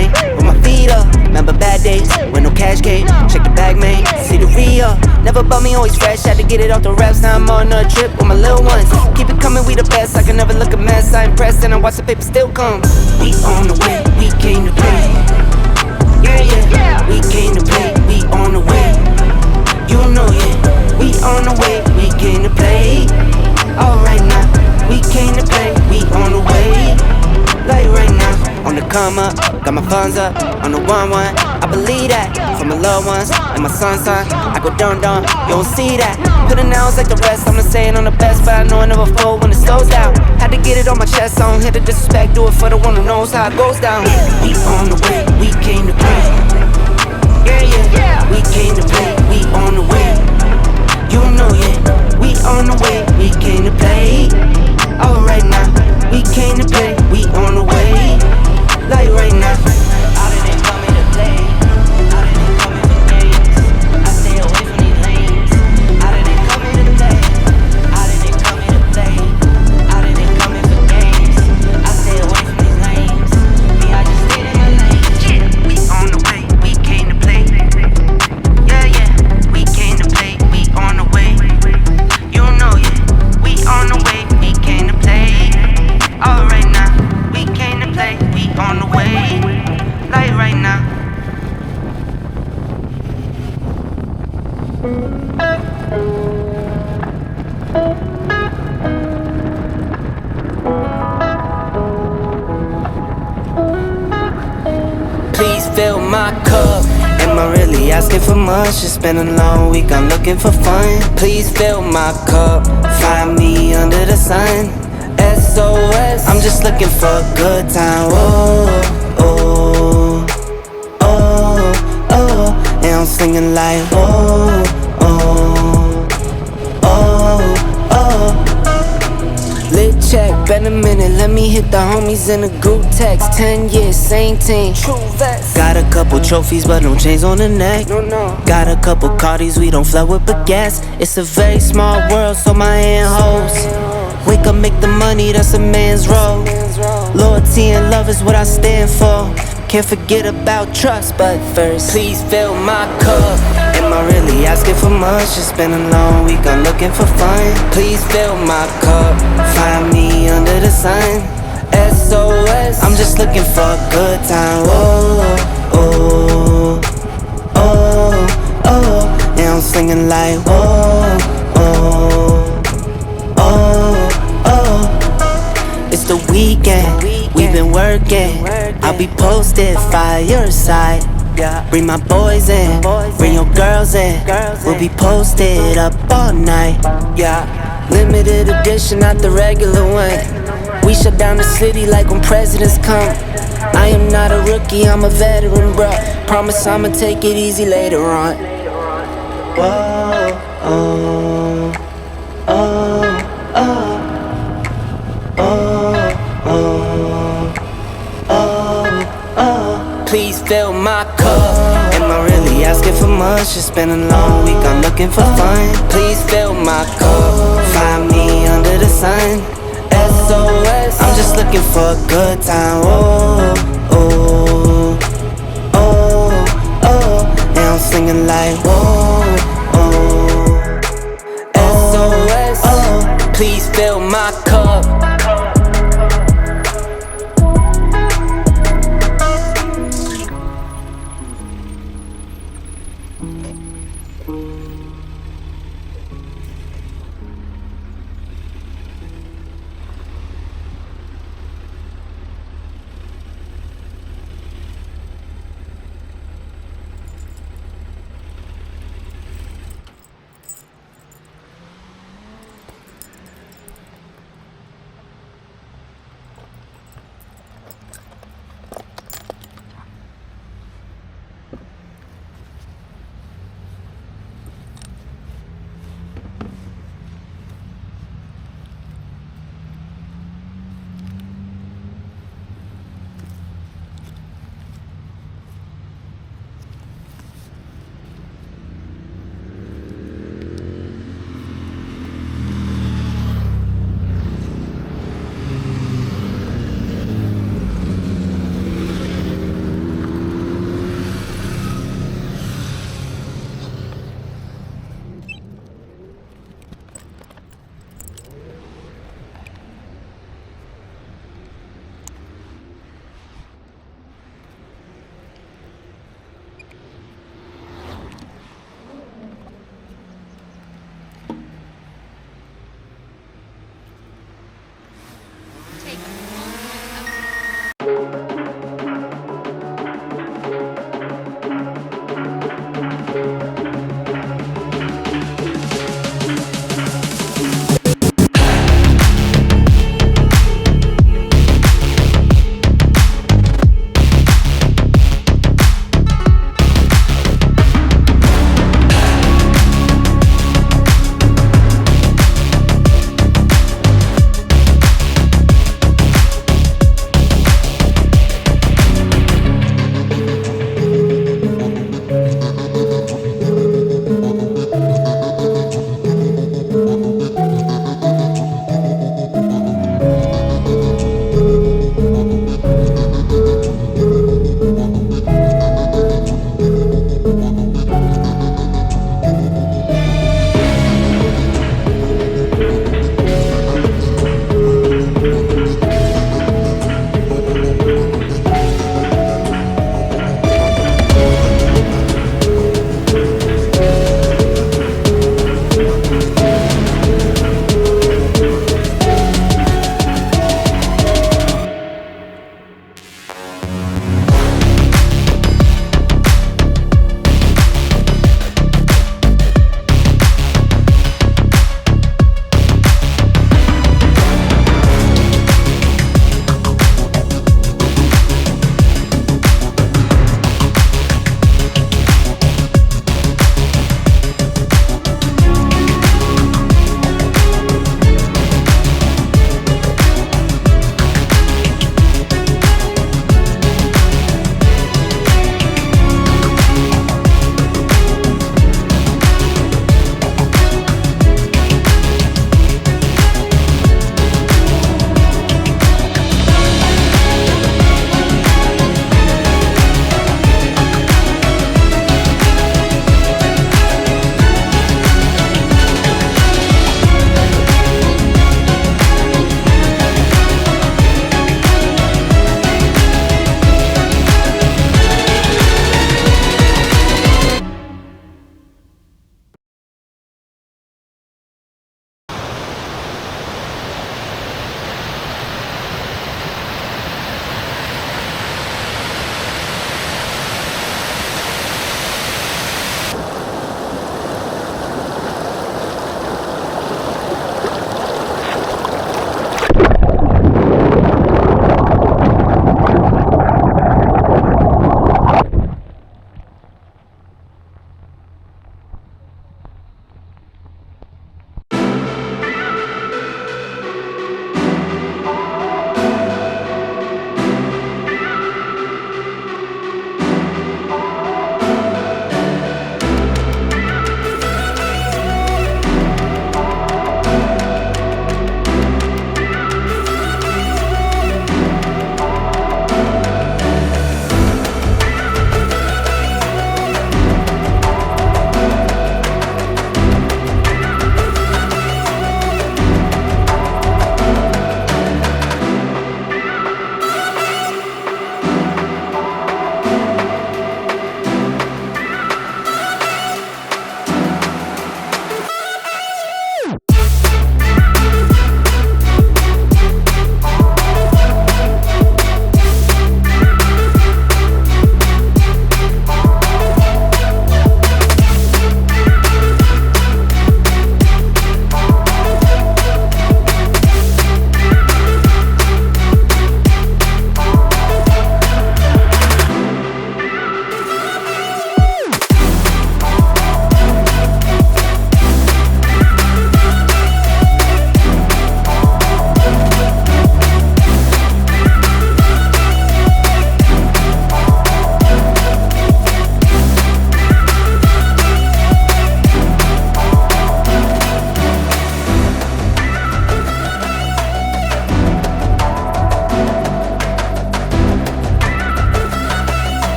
lane, with my feet up. Remember bad days, when no cash came. Check the bag, man, see the re-up. Never bought me, always fresh, had to get it off the raps. Now I'm on a trip with my little ones. Keep it coming, we the best, I can never look a mess. I impressed and I watch the paper still come. We on the way, we came to play. Yeah, yeah, we came to play, we on the way. You know, yeah, we on the way, we came to play. Alright now, we came to play, we on the way. Like right now, on the come up, got my funds up, on the 1-1. I believe that, for my loved ones, and my son, I go down, you don't see that. Put it now, it's like the rest, I'm not saying I'm the best, but I know I never fold when it slows down. Had to get it on my chest, I don't hit the disrespect, do it for the one who knows how it goes down. We on the way, we came to play. Yeah, yeah, we came to play, we on the way. You know, yeah, we on the way, we came to play. Alright now, we came to play, we on the way. Like right now, I didn't come here to play, I didn't come here for games. I stay away from these lanes. I didn't come here to play, I didn't come here to play, I didn't come here for games. I stay away from these lanes. Me, I just stayed in my lane. Yeah, we on the way, we came to play. Yeah, yeah, we came to play, we on the way. You know, yeah, we on the way, we came to play. Alright now, we came to play, we on the way. Like right now. Please fill my cup. Am I really asking for much? It's been a long week, I'm looking for fun. Please fill my cup. Find me under the sun. SOS, I'm just looking for a good time. Oh, oh, oh, oh. And I'm singing like oh, oh, oh, oh. Lit check, been a minute, let me hit the homies in the group text. 10 years, same team. Got a couple trophies, but no chains on the neck. Got a couple Cardis, we don't flood with baguettes. It's a very small world, so my hand holds. Wake up, make the money, that's a man's role. Loyalty and love is what I stand for. Can't forget about trust, but first, please fill my cup. Am I really asking for much? It's been a long week, I'm looking for fun. Please fill my cup. Find me under the sun. SOS, I'm just looking for a good time. Oh, oh, oh, oh. And I'm singing like oh, oh, oh, oh. It's the weekend, we've been working. I'll be posted, fireside. Bring my boys in, bring your girls in. We'll be posted up all night. Limited edition, not the regular one. We shut down the city like when presidents come. I am not a rookie, I'm a veteran, bruh. Promise I'ma take it easy later on. Whoa, oh, oh, oh, oh, oh, oh, oh. Please fill my cup. Am I really asking for much? It's been a long week, I'm looking for fun. Please fill my cup. Find me under the sun. SOS, I'm just looking for a good time. Oh, oh, oh, oh. And I'm singing like oh, oh. SOS, oh. Please fill my cup.